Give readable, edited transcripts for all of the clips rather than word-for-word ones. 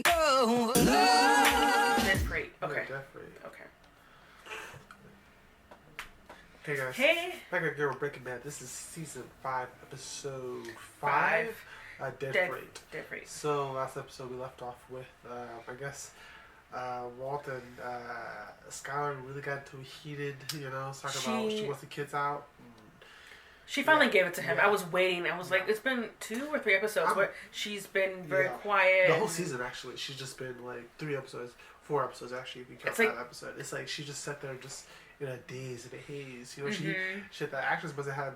No. Dead Freight. Okay. Yeah, Dead Freight. Okay. Hey guys. Hey. Back again with Breaking Bad. This is season 5, episode 5. Dead Freight. Dead Freight. So last episode we left off with, I guess, Walt and Skyler really got into a heated, talking about she wants the kids out. She finally gave it to him. Yeah. I was waiting. I was like, it's been 2 or 3 episodes where she's been very quiet. The whole season, actually. She's just been like 4 episodes, actually, if you count that episode. It's like she just sat there just in a daze, in a haze. The actress must have had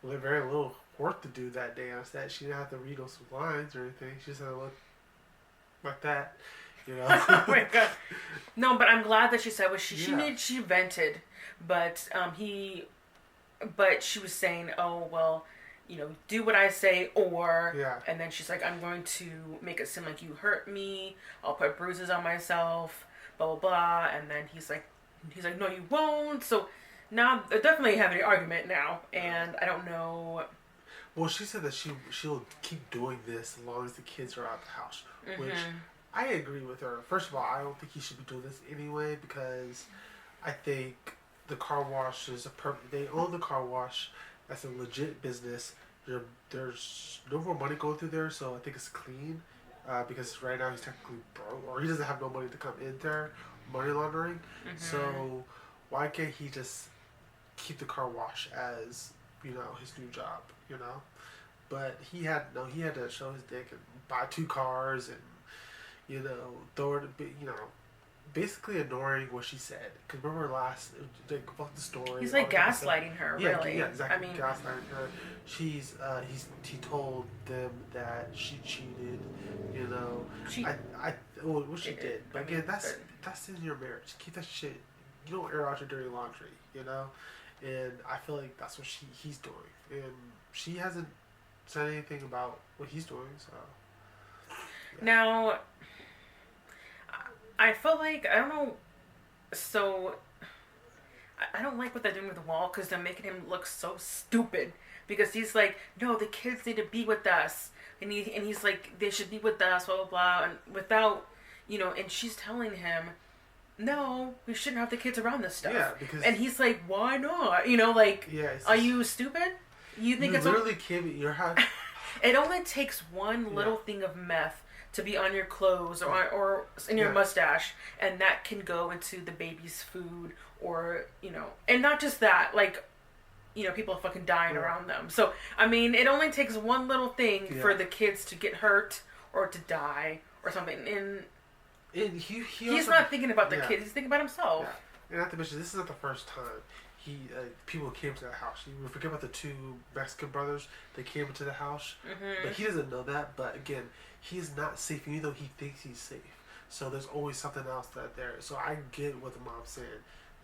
very little work to do that day on set. She didn't have to read those lines or anything. She just had to look like that, Oh my god. No, but I'm glad that she said what she vented. But But she was saying, oh, well, do what I say, or... Yeah. And then she's like, I'm going to make it seem like you hurt me. I'll put bruises on myself, blah, blah, blah. And then he's like, no, you won't. So now they're definitely having an argument now. And I don't know... Well, she said that she'll keep doing this as long as the kids are out of the house. Mm-hmm. Which I agree with her. First of all, I don't think he should be doing this anyway because I think... the car wash is they own the car wash. That's a legit business. There's no more money going through there, so I think it's clean. Because right now he's technically broke, or he doesn't have no money to come in there, money laundering. Mm-hmm. So why can't he just keep the car wash as his new job? But he had to show his dick and buy 2 cars and throw it basically ignoring what she said. Because remember fuck the story. He's like gaslighting her, really. Yeah, exactly. I mean, gaslighting her. He told them that she cheated. What she did. But again, that's in your marriage. Keep that shit. You don't air out your dirty laundry. And I feel like that's what he's doing. And she hasn't said anything about what he's doing. So yeah. Now. I feel like, I don't know, so, I don't like what they're doing with Walt because they're making him look so stupid because he's like, no, the kids need to be with us, and he's like, they should be with us, blah, blah, blah, and without, and she's telling him, no, we shouldn't have the kids around this stuff. Yeah, because... And he's like, why not? Are you stupid? You think it's... You literally came at your house. It only takes one little thing of meth to be on your clothes or in your mustache, and that can go into the baby's food, or and not just that, people are fucking dying around them. So I mean, it only takes one little thing for the kids to get hurt or to die or something, and he's also, not thinking about the kids; he's thinking about himself. Yeah. And not to mention, this is not the first time people came to the house. You forget about the 2 Mexican brothers that came into the house, but he doesn't know that. But again, he's not safe, even though he thinks he's safe. So there's always something else there. So I get what the mom's saying,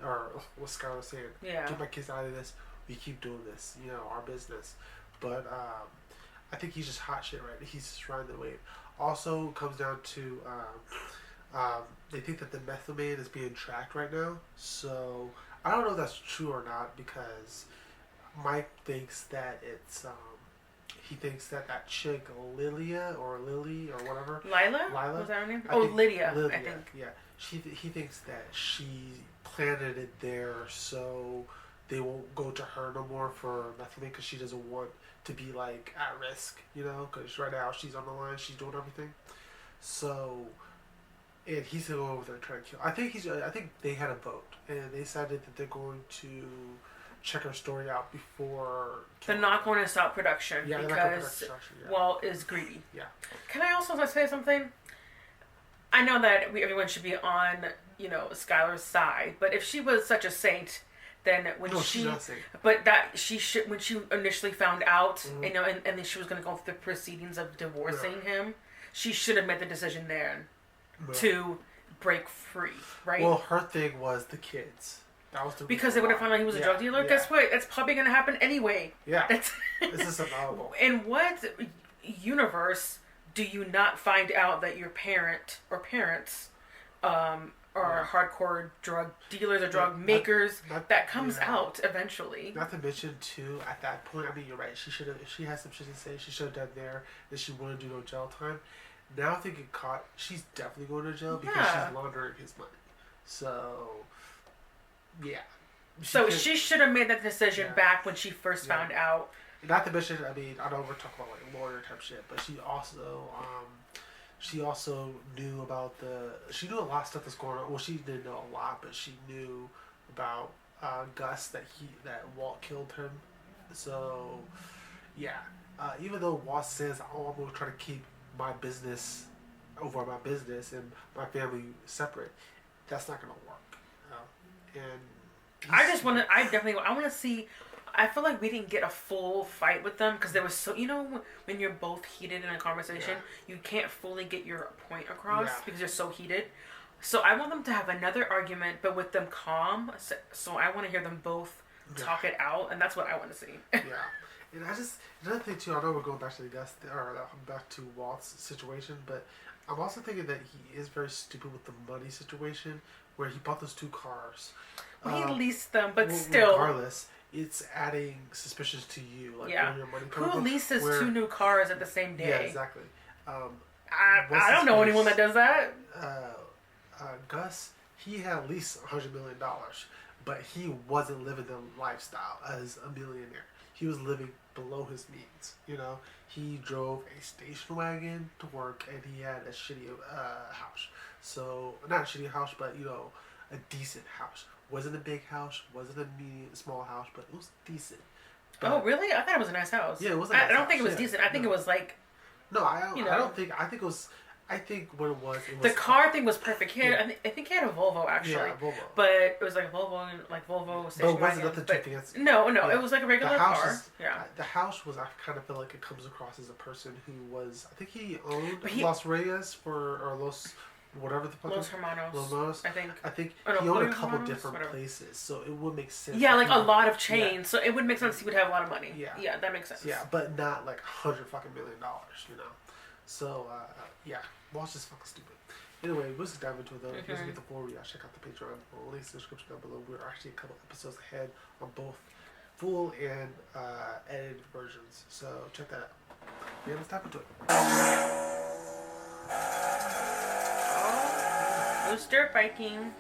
or what Skyler's saying. Yeah. Get my kids out of this. We keep doing this. Our business. But I think he's just hot shit right now. He's just riding the wave. Also comes down to they think that the method man is being tracked right now. So I don't know if that's true or not, because Mike thinks that it's he thinks that chick Lydia or Lily or whatever. Lila? Was that her name? Lydia, I think. Yeah. He thinks that she planted it there so they won't go to her no more for methylene, because she doesn't want to be at risk, because right now she's on the line, she's doing everything. So, and he's gonna go over there and try to kill. I think they had a vote and they decided that they're going to check her story out before. They're not going to stop production because Walt is greedy. Yeah. Can I also say something? I know that everyone should be on, Skyler's side, but if she was such a saint, then she's not a saint. But that she should, when she initially found out, and then she was going to go through the proceedings of divorcing him, she should have made the decision then to break free, right? Well, her thing was the kids. That was because they would have found out he was a drug dealer. Yeah. Guess what? That's probably going to happen anyway. Yeah. This is inevitable. In what universe do you not find out that your parent or parents are hardcore drug dealers or drug makers? That comes out eventually. Not to mention, too, at that point, I mean, you're right. She should have. If she had some shit to say, she should have done there that she wouldn't do no jail time. Now if they get caught, she's definitely going to jail because she's laundering his money. So, yeah. She should have made that decision back when she first found out. Not to mention, I mean, I know we're talking about like lawyer type shit, but she also knew about she knew a lot of stuff that's going on. Well, she didn't know a lot, but she knew about Gus that Walt killed him. So, yeah. Even though Walt says, "Oh, I'm gonna try to keep my business over my business and my family separate," that's not gonna work. And I want to see. I feel like we didn't get a full fight with them because there was so, when you're both heated in a conversation, you can't fully get your point across because you're so heated. So I want them to have another argument, but with them calm. So I want to hear them both talk it out, and that's what I want to see. And another thing too. I know we're going back to back to Walt's situation, but I'm also thinking that he is very stupid with the money situation, where he bought those 2 cars. Well, he leased them, but still. Regardless, it's adding suspicions to you. Like, where your money Who leases 2 new cars at the same day? Yeah, exactly. I don't know anyone that does that. Gus, he had at least $100 million, but he wasn't living the lifestyle as a millionaire. He was living below his means. He drove a station wagon to work, and he had a shitty house. So, not a shitty house, but a decent house. Wasn't a big house, wasn't a small house, but it was decent. But, oh, really? I thought it was a nice house. Yeah, it was a nice house. I don't think it was decent. I think it was like... No, I don't think... I think it was... I think what it was... the car thing was perfect. I think he had a Volvo, actually. Yeah, Volvo. But it was like a Volvo station wagon. But it wasn't nothing too fancy. No. It was like a regular car. The house was... I kind of feel like it comes across as a person who was... I think he owned Las Reyes or Los... Whatever the fuck. Los Hermanos. I think he owned a couple different places, so it would make sense. Yeah, like a lot of chains, so it would make sense he would have a lot of money. Yeah, that makes sense. Yeah, but not like $100 million, So, Walt's just fucking stupid. Anyway, let's dive into it though. If you guys get the full read, check out the Patreon. Links in the description down below. We're actually a couple episodes ahead on both full and edited versions, so check that out. Yeah, let's dive into it. Who's dirt biking?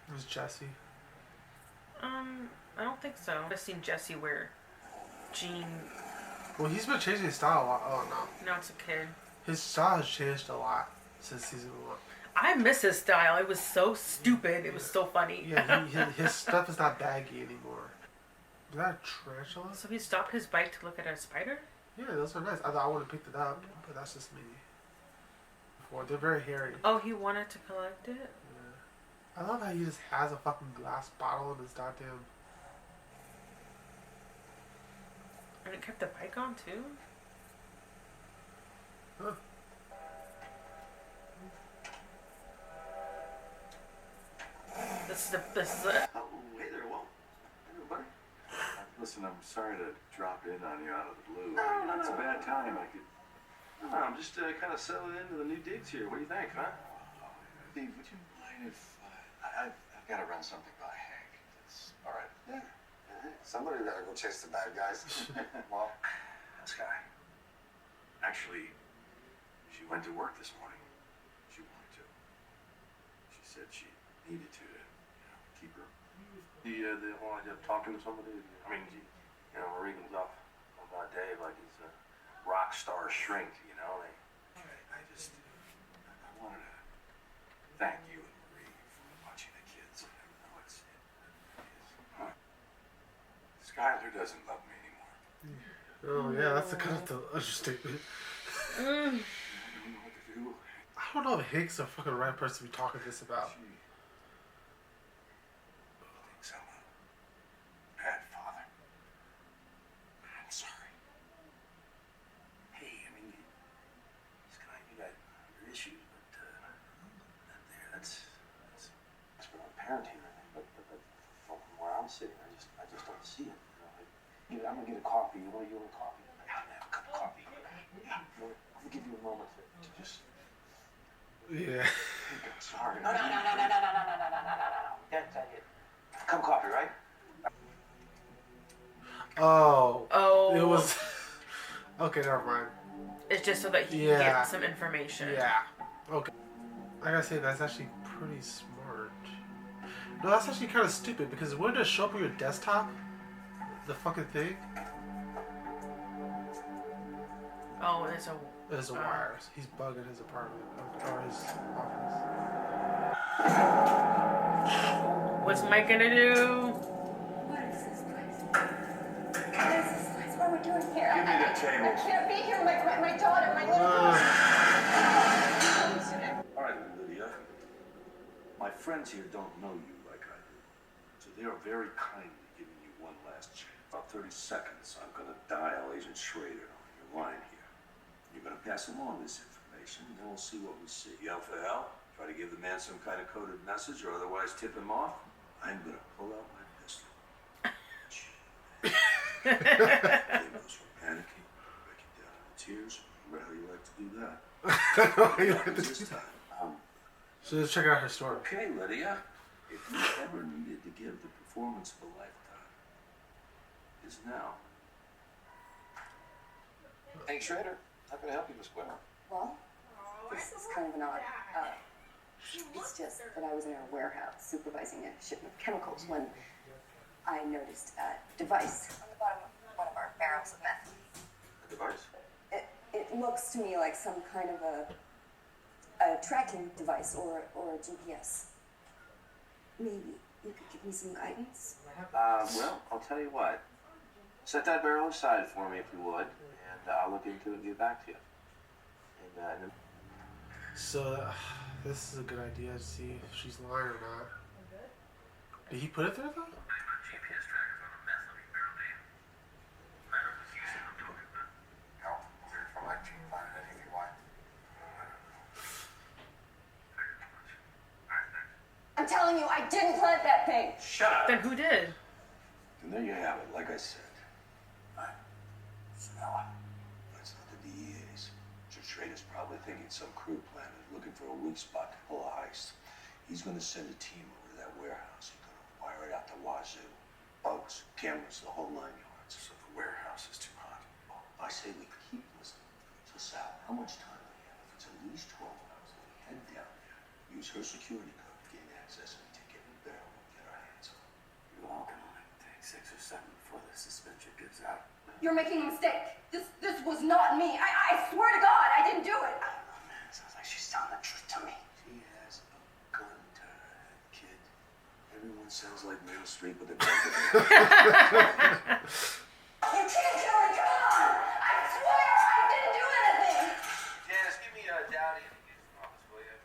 It was Jesse. I don't think so. I've seen Jesse wear jean. Well, he's been changing his style a lot. Oh no. No, it's a kid. His style has changed a lot since season 1. I miss his style. It was so stupid. It was so funny. Yeah, his stuff is not baggy anymore. Is that a tarantula? So he stopped his bike to look at a spider? Yeah, those are nice. I thought I would have picked it up, but that's just me. Well, they're very hairy. Oh, he wanted to collect it? Yeah. I love how he just has a fucking glass bottle in his goddamn... And it kept the bike on, too? Huh. This is it. Oh, hey there, Walt. Hey, buddy. Listen, I'm sorry to drop in on you out of the blue. No, it's a bad time. No, I'm just kind of settling into the new digs here. What do you think, huh? Steve, would you mind if I've got to run something by Hank? It's all right. Yeah. Somebody gotta go chase the bad guys. Well, this guy. Actually, she went to work this morning. She wanted to. She said she needed to keep her. The whole idea of talking to somebody. I mean, Marie comes off about Dave like he's a rock star shrink. I wanted to thank you and Marie for watching the kids. Skyler doesn't love me anymore. Oh yeah, that's the kind of the understatement. I don't know what to do. I don't know if Hank's the fucking right person to be talking this about. Thinks I'm a bad father. I'm sorry. Hey, I mean, Sky, you got your issues, but that's from a parenting, I think. But from where I'm sitting, I just don't see it. I'm gonna get a coffee. You want a coffee? I'm gonna have a cup of coffee. Yeah, I'll give you a moment to just. Yeah. Sorry. No. That's it. Cup of coffee, right? Oh. Oh. It was. Okay, never mind. It's just so that he can get some information. Yeah. Okay. I gotta say, that's actually pretty smart. No, that's actually kind of stupid because wouldn't it show up on your desktop? The fucking thing? Oh, it's a... There's a wires. He's bugging his apartment. Or his office. What's Mike gonna do? What is this place? What is this place? What are we doing here? Give me the table. I can't be here. My daughter, my little daughter. All right, Lydia. My friends here don't know you like I do. So they are very kindly giving you one last chance. About 30 seconds, I'm going to dial Agent Schrader on your line here. You're going to pass along this information, and then we'll see what we see. Yell for help? Try to give the man some kind of coded message, or otherwise tip him off? I'm going to pull out my pistol. Those were panicking, break it down in tears. Rarely you like to do that. This time. So let's check out her story. Okay, Lydia. If you ever needed to give the performance of a lifetime, is now. Hey, Schrader, how can I help you, Miss Blair? Well, this is kind of an odd. It's just that I was in a warehouse supervising a shipment of chemicals when I noticed a device on the bottom of one of our barrels of meth. A device? It looks to me like some kind of a tracking device or a GPS. Maybe you could give me some guidance. Well, I'll tell you what. Set that barrel aside for me if you would, and I'll look into it and get back to you. And So, this is a good idea to see if she's lying or not. Did he put it there though? I'm telling you, I didn't plant that thing. Shut up! Then who did? And there you have it, like I said. Right. Smell it. That's not the DEA's. Schrader's probably thinking some crew planner looking for a weak spot to pull a heist. He's gonna send a team over to that warehouse. He's gonna wire it out to wazoo. Bugs, cameras, the whole 9 yards. So the warehouse is too hot. Well, I say we keep listening. So Sal, how much time do we have? If it's at least 12 hours, then we head down there. Use her security code to gain access and take it in the barrel and get our hands on it. You all can only take 6 or 7 before the suspension gives out. You're making a mistake. This was not me. I swear to God, I didn't do it. Oh man, it sounds like she's telling the truth to me. She has a gun to her head, kid. Everyone sounds like Meryl Streep with a gun to their head. You can't kill me. Come on. I swear I didn't do anything. Janice, give me a Dowdy in the office, will you?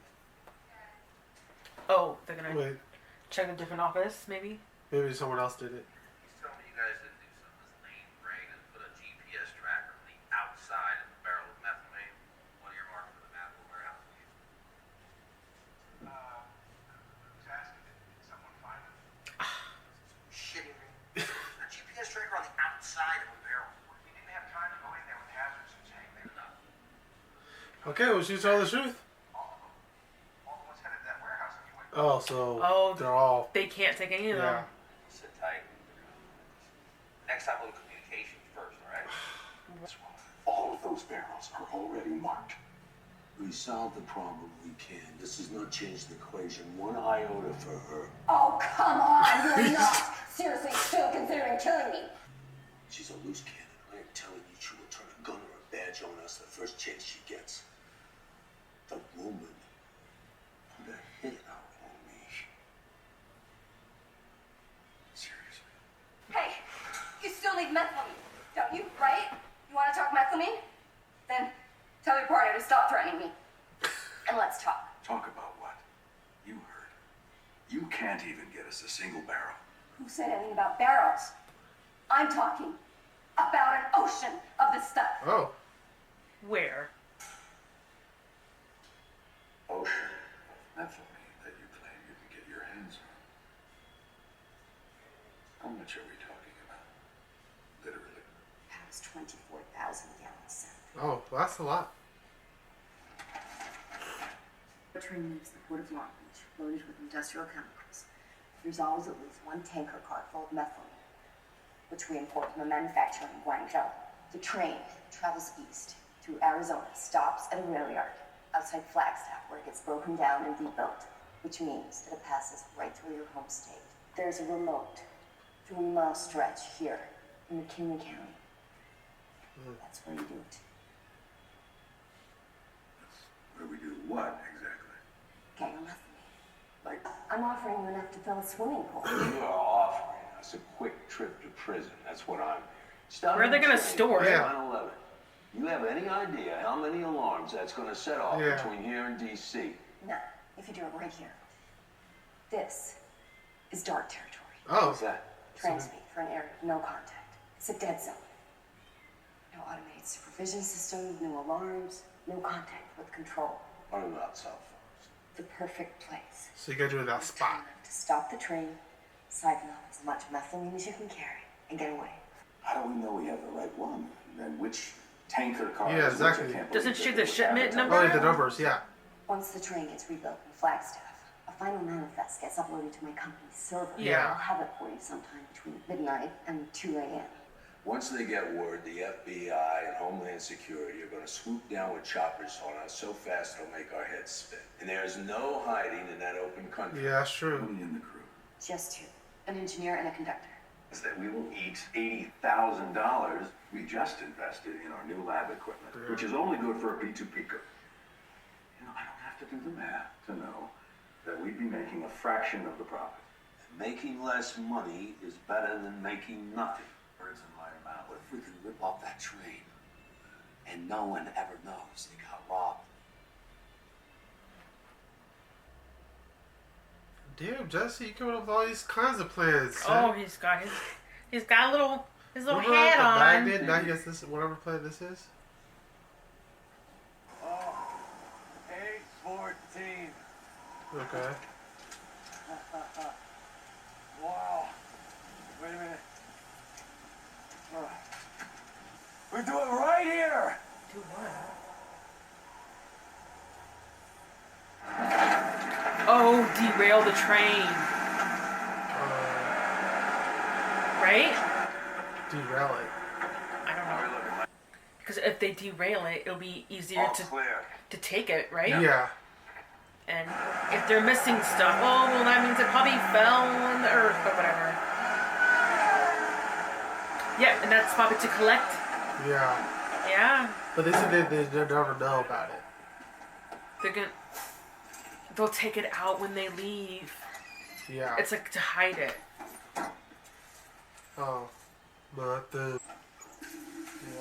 Oh, they're gonna Wait, check a different office, maybe? maybe someone else did it. He's telling me you guys didn't do something as lame brain and put a GPS tracker on the outside of the barrel of methylene. One of your marks for the Marital warehouse. Who's asking? Did someone find it? Shitting me. A GPS tracker on the outside of a barrel. We didn't have time to go in there with hazards and hang there. No. Okay, well, she told the truth. All the ones headed to that warehouse anyway. Oh, so Oh, they're all. They can't take any of them. Yeah. Sit tight. Next time we'll do communications first, alright? All of those barrels are already marked. We solved the problem we can. This does not change the equation one iota for her. Oh, come on. You're not seriously still considering killing me. She's a loose cannon. I am telling you, she will turn a gun or a badge on us the first chance she gets. The woman put a hit out on me. Seriously. Hey, you still need methylamine, don't you? Right? You want to talk methylamine? Then tell your partner to stop threatening me. And let's talk. Talk about what? You heard. You can't even get us a single barrel. Who said anything about barrels? I'm talking about an ocean of this stuff. Oh. Where? Ocean of methylene that you claim you can get your hands on. How much are we talking about? Literally. That was 24,000 gallons. Oh, well, that's a lot. The train leaves the port of Long Beach, loaded with industrial chemicals. There's always at least one tanker car full of methylene, which we import from a manufacturer in Guangzhou. The train travels east through Arizona, stops at a rail yard outside Flagstaff where it gets broken down and rebuilt, which means that it passes right through your home state. There's a remote 3-mile stretch here in McKinley County. That's where you do it. Where we do what exactly? Gangolethony. Like, I'm offering you enough to fill a swimming pool. You are offering us a quick trip to prison. That's what I'm. Where are they gonna store it? Yeah. 9/11. You have any idea how many alarms that's gonna set off between here and D.C.? No, if you do it right here. This is dark territory. Oh. What's that? Transmit for an area of no contact. It's a dead zone. No automated supervision system, no alarms, no contact with control. What about cell phones? The perfect place. So you gotta do it in that spot. To stop the train, siphon off as much methamphetamine as you can carry, and get away. How do we know we have the right one? And which tanker car? Yeah, is which? I exactly. can't Doesn't believe shoot that the they shipment have it. number? Oh, the numbers, yeah. Once the train gets rebuilt in Flagstaff, a final manifest gets uploaded to my company's server. Yeah. I'll have it for you sometime between midnight and 2 a.m. Once they get word, the FBI and Homeland Security are gonna swoop down with choppers on us so fast it'll make our heads spin. And there's no hiding in that open country. Yeah, that's true. Who in the crew? Just two. An engineer and a conductor. Is that we will eat $80,000 we just invested in our new lab equipment, which is only good for a P2P cook. You know, I don't have to do the math to know that we'd be making a fraction of the profit. Making less money is better than making nothing. Words in my mouth. What if we can rip off that train and no one ever knows they got robbed? Damn, Jesse, you coming up with all these kinds of plans. Oh, he's got a little his little Remember hat the on. magnet? Now he gets this, whatever plan this is. Oh, 814. Okay. Wow. Wait a minute. We do it right here. Do what? Oh, derail the train. Right? Derail it. I don't know. Because if they derail it, it'll be easier All to clear. take it, right? Yeah. And if they're missing stuff, oh, well, that means it probably fell on the earth or whatever. Yeah, and that's probably to collect. Yeah. Yeah. But they said they never know about it. They'll take it out when they leave. Yeah. It's like to hide it. Oh. But the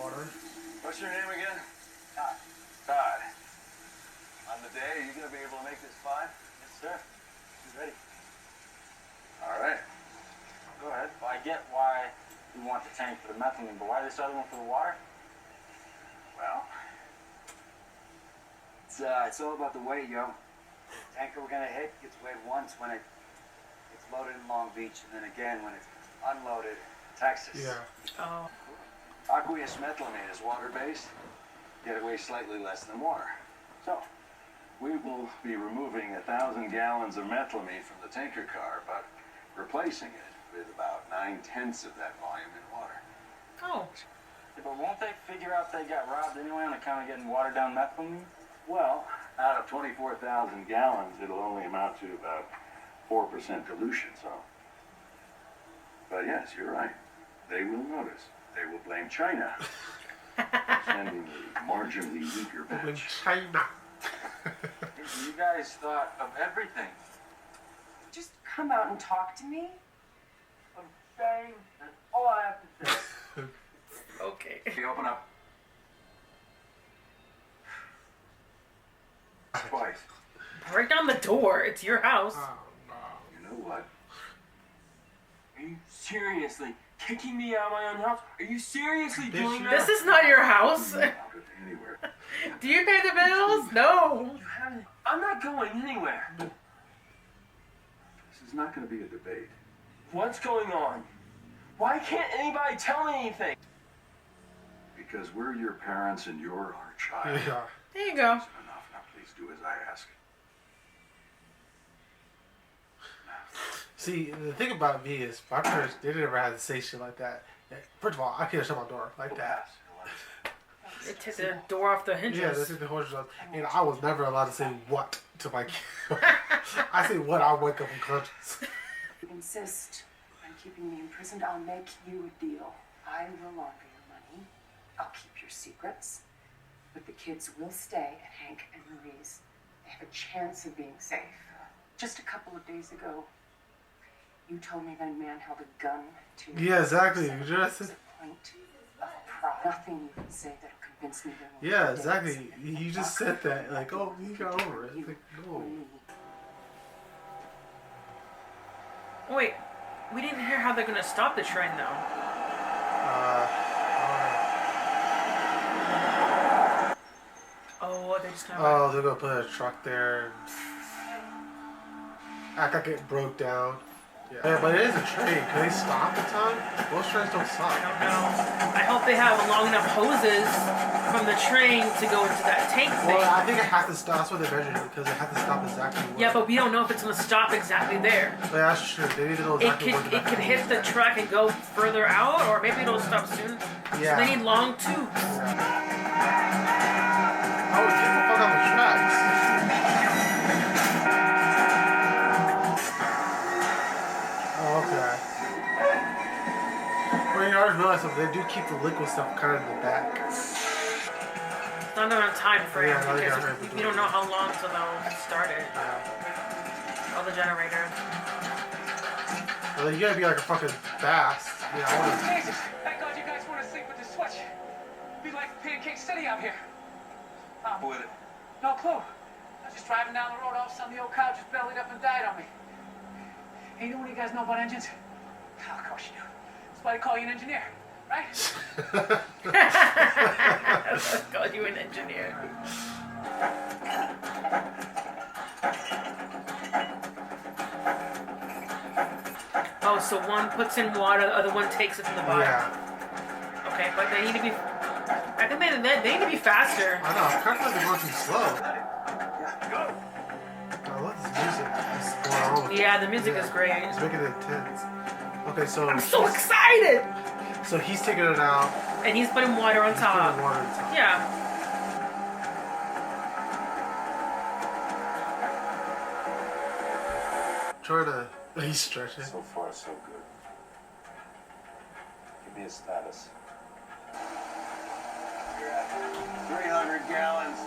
water. What's your name again? Todd. Todd. On the day, are you going to be able to make this fine? Yes, sir. You ready? All right. Go ahead. Well, I get why you want the tank for the methane, but why this other one for the water? Well, It's all about the weight, yo. Tanker we're gonna hit gets weighed once when it gets loaded in Long Beach, and then again when it's unloaded in Texas. Yeah. Oh. Aqueous methylamine is water-based, yet it weighs slightly less than water. So, we will be removing 1,000 gallons of methylamine from the tanker car, but replacing it with about 9/10 of that volume in water. Oh. Yeah, but won't they figure out they got robbed anyway on account of getting watered down methylamine? Well, out of 24,000 gallons, it'll only amount to about 4% dilution, so. But yes, you're right. They will notice. They will blame China for sending the marginally weaker In batch. China. You guys thought of everything. Just come out and talk to me. Okay, that's all I have to say. Okay. You open up. Twice. Break down the door. It's your house. Oh, no. You know what? Are you seriously kicking me out of my own house? Are you seriously Bitch, doing you- that? This is not your house. Out of anywhere. Do you pay the bills? No. You haven't. I'm not going anywhere. This is not going to be a debate. What's going on? Why can't anybody tell me anything? Because we're your parents and you're our child. Yeah. There you go. Enough. Now please do as I ask. See, the thing about me is my parents, they never had to say shit like that. First of all, I can't shut my door like that. It took the door off the hinges. Yeah, they took the hinges off. And I was never allowed to say what to my kid. I say what, I'll wake up unconscious. You insist on keeping me imprisoned, I'll make you a deal. I will launder your money. I'll keep your secrets. But the kids will stay at Hank and Marie's. They have a chance of being safe. Just a couple of days ago, you told me that a man held a gun to you. Yeah, exactly. You just a point of pride. Nothing you can say that'll convince me there will yeah, be exactly. days. You just said that. Like, oh, you got over it. It's like, no. Wait, we didn't hear how they're gonna stop the train though. Oh, they just kind of. Oh, they're gonna put a truck there. Act like it broke down. Yeah, but it is a train. Can they stop in time? Most trains don't stop. I don't know. I hope they have long enough hoses from the train to go into that tank thing. Well, I think it has to stop. That's what they measured it, because it has to stop exactly where. Yeah, but we don't know if it's gonna stop exactly there. Yeah, that's true. They need to know exactly where. It could hit the track and go further out, or maybe it'll stop soon. Yeah. So they need long tubes. I would get the fuck on the tracks. Oh, okay. Well, you always realize something. They do keep the liquid stuff kind of in the back. It's not on time frame because we don't know how long till they'll start it. Yeah. Oh, the generator. Well, you gotta be like a fucking fast. Yeah, I wanna... Jesus! Thank God you guys want to sleep with the switch. Be like Pancake City out here. With it. No clue. I was just driving down the road, all of a sudden the old cow just bellied up and died on me. Hey, you know what you guys know about engines? Oh, of course you do. That's why they call you an engineer, right? Let's call you an engineer. Oh, so one puts in water, the other one takes it from the bottom. Yeah. Okay, but they need to be. I think they need to be faster. I know. Kind of like they're going too slow. Go. I love this music. It's going on with Yeah, the music is great. It's making it intense. Okay, so I'm so excited! So he's taking it out. And he's putting water on top. Putting water on top. Yeah. Trying to. He's stretching. So far, so good. Give me a status. You're at 300 gallons.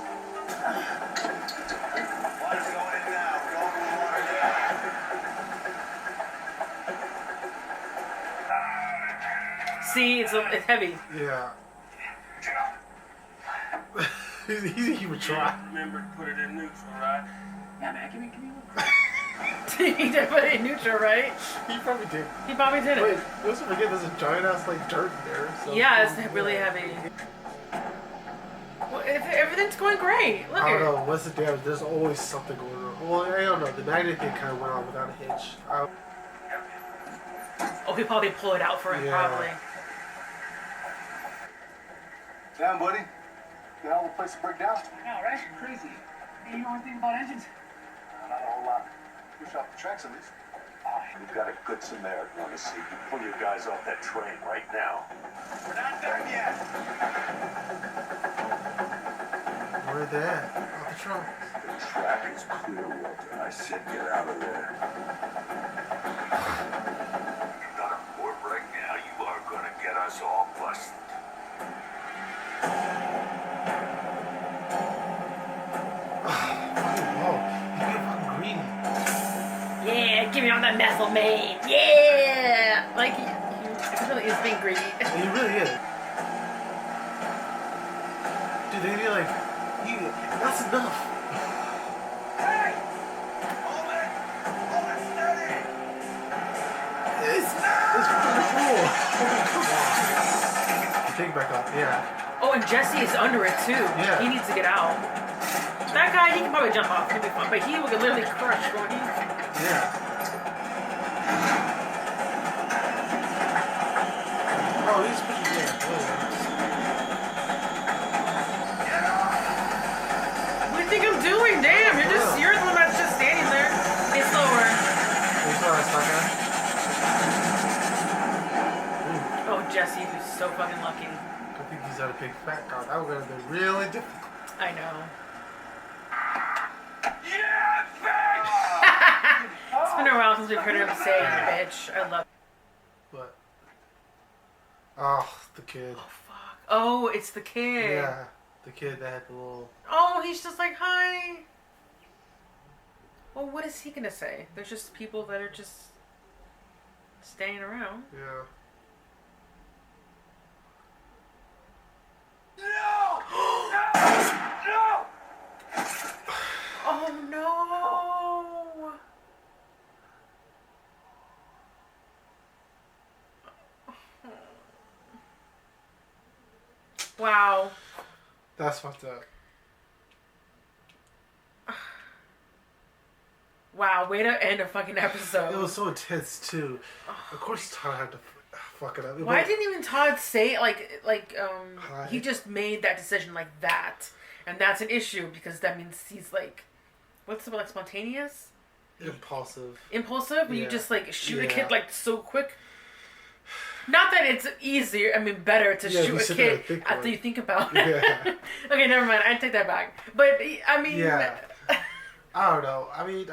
Water's going in now. Going in the water now. See, it's heavy. Yeah. he's a human try. Remember to put it in neutral, right? Yeah, man, give me one. He did put it in neutral, right? He probably did. He probably did Wait, it. let's not forget there's a giant ass like dirt in there. So Yeah, it's really heavy. Well, everything's going great. Look I at don't it. know. What's the damage? There's always something going on. Well, I don't know. The magnet thing kind of went on without a hitch. Oh, he probably pulled it out for him, Yeah. probably. Down, buddy. The hell of a place to break down. I know, right? Crazy. Hey, you know anything about engines? Not a whole lot. Push off the tracks at least. We've got a good Samaritan on the scene. You pull your guys off that train right now. We're not done yet. Where are they at? Off the trunk. The track is clear, Walter. I said get out of there. You're not aboard right now. You are gonna get us all busted. Yeah, give me all that methylamine. Yeah! Like, he really is being greedy. He really is. Dude, they need like, that's enough. Hey! Hold it! Hold it steady! It's pretty cool. Come on. Take it back up, yeah. Oh, and Jesse is under it too. Yeah. He needs to get out. That guy, he can probably jump off. He'll be fine. But he will get literally crushed going in. Yeah. Oh, he's pretty good. What do you think I'm doing? Damn, you're the one that's just standing there. Hey, slower. Oh, Jesse, who's so fucking lucky. I think he's not a big fat guy. That would have been really difficult. I know. Yeah, bitch! It's been a while since we've heard him say bitch. I love it. But, oh, the kid. Oh, fuck. Oh, it's the kid. Yeah, the kid that had the little... Oh, he's just like, hi. Well, what is he going to say? There's just people that are just staying around. Yeah. No! No! Oh, no. Wow. That's fucked up. Wow, way to end a fucking episode. It was so intense, too. Of course Todd had to fuck it up. Why didn't even Todd say it Hi. he just made that decision like that? And that's an issue because that means he's like, what's the like spontaneous? Impulsive. Impulsive? When you Yeah. just like shoot a Yeah. kid like so quick? Not that it's easier, I mean better to Yeah, you shoot a sit there and kid think after about it. you think about it. Yeah. Okay, never mind. I take that back. But I mean... Yeah. I don't know. I mean,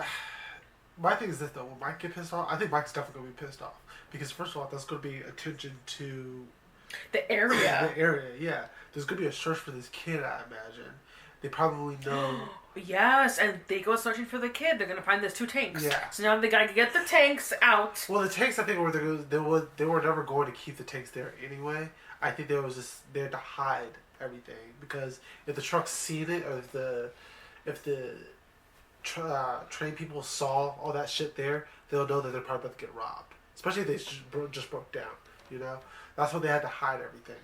my thing is this though. Will Mike get pissed off? I think Mike's definitely going to be pissed off. Because first of all, that's going to be attention to... The area. The area, yeah. There's going to be a search for this kid, I imagine. They probably know... Yes, and they go searching for the kid. They're going to find those 2 tanks. Yeah. So now they got to get the tanks out. Well, the tanks, I think, they were never going to keep the tanks there anyway. I think they was just there to hide everything. Because if the truck's seen it, or if the train people saw all that shit there, they'll know that they're probably about to get robbed. Especially if they just broke down, you know? That's why they had to hide everything.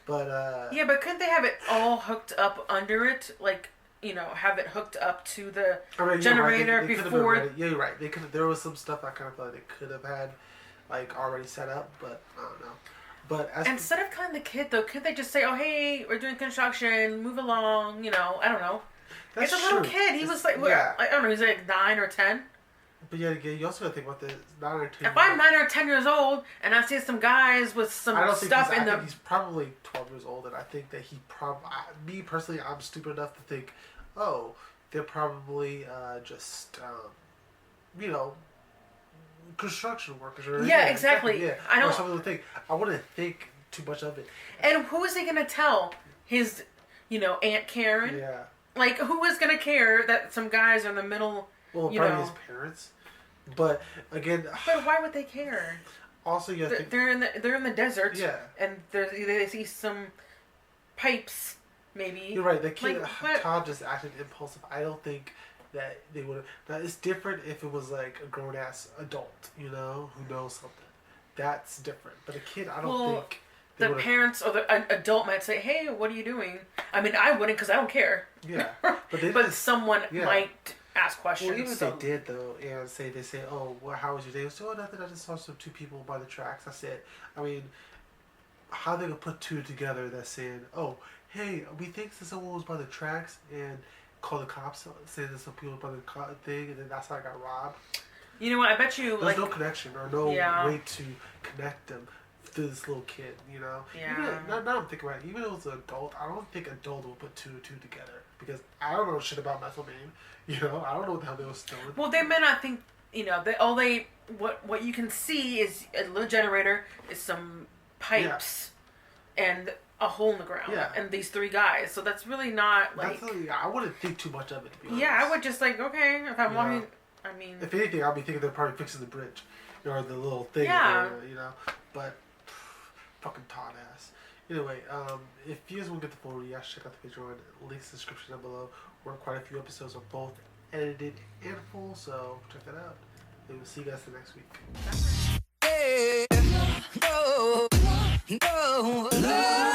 But, Yeah, but couldn't they have it all hooked up under it? Like, you know, have it hooked up to the generator They could've been before... ready. Yeah, you're right. They could. There was some stuff I kind of felt like they could have had, like, already set up, but I don't know. But as Instead of killing the kid, though, couldn't they just say, oh, hey, we're doing construction, move along, you know, I don't know. that's It's a little true. kid. He was like, what, yeah. I don't know, he's like 9 or 10. But yet again, you also got to think about the 9 or 10. If I'm 9 or 10 years old and I see some guys with some I don't think stuff I in think the... he's probably 12 years old, and I think that he probably... Me, personally, I'm stupid enough to think, oh, they're probably just, you know, construction workers. Or Yeah, exactly. Yeah. I don't... Or some of the thing. I wouldn't think too much of it. And who is he going to tell? His, you know, Aunt Karen? Yeah. Like, who is going to care that some guys are in the middle, Well, you probably know... his parents. But, again... But why would they care? Also, you have to... They're in the desert. Yeah. And they see some pipes, maybe. You're right. The kid, Like, what? Todd just acted impulsive. I don't think that they would have... Now, it's different if it was like a grown-ass adult, you know, who knows something. That's different. But a kid, I don't think... The parents or the adult might say, hey, what are you doing? I mean, I wouldn't because I don't care. Yeah. But, But someone Yeah. might ask questions. Well, even if they did, though, and they say, oh, well, how was your day? Oh, nothing. I just saw some 2 people by the tracks. I said, I mean, how they gonna put 2 together that's saying, oh, hey, we think that someone was by the tracks and call the cops, say that some people were by the thing, and then that's how I got robbed. You know what? I bet you, There's no connection or no Yeah. way to connect them to this little kid, you know? Yeah. Even, now I'm thinking about it, even if it was an adult, I don't think an adult would put 2 and 2 together. Because I don't know shit about methamphetamine, you know? I don't know what the hell they was stealing. Well, they may not think, you know, what you can see is a little generator, is some pipes, and a hole in the ground. Yeah. And these 3 guys. So that's really not, like... I wouldn't think too much of it, to be honest. Yeah, I would just like, okay, if I'm walking... I mean... If anything, I'll be thinking they're probably fixing the bridge. Or the little thing. Yeah. You know? But, fucking Todd ass. Anyway, if you guys want to get the full reaction, check out the Patreon. Links in the description down below. We're quite a few episodes of both edited and full, so check that out. And we'll see you guys the next week. No, no, no.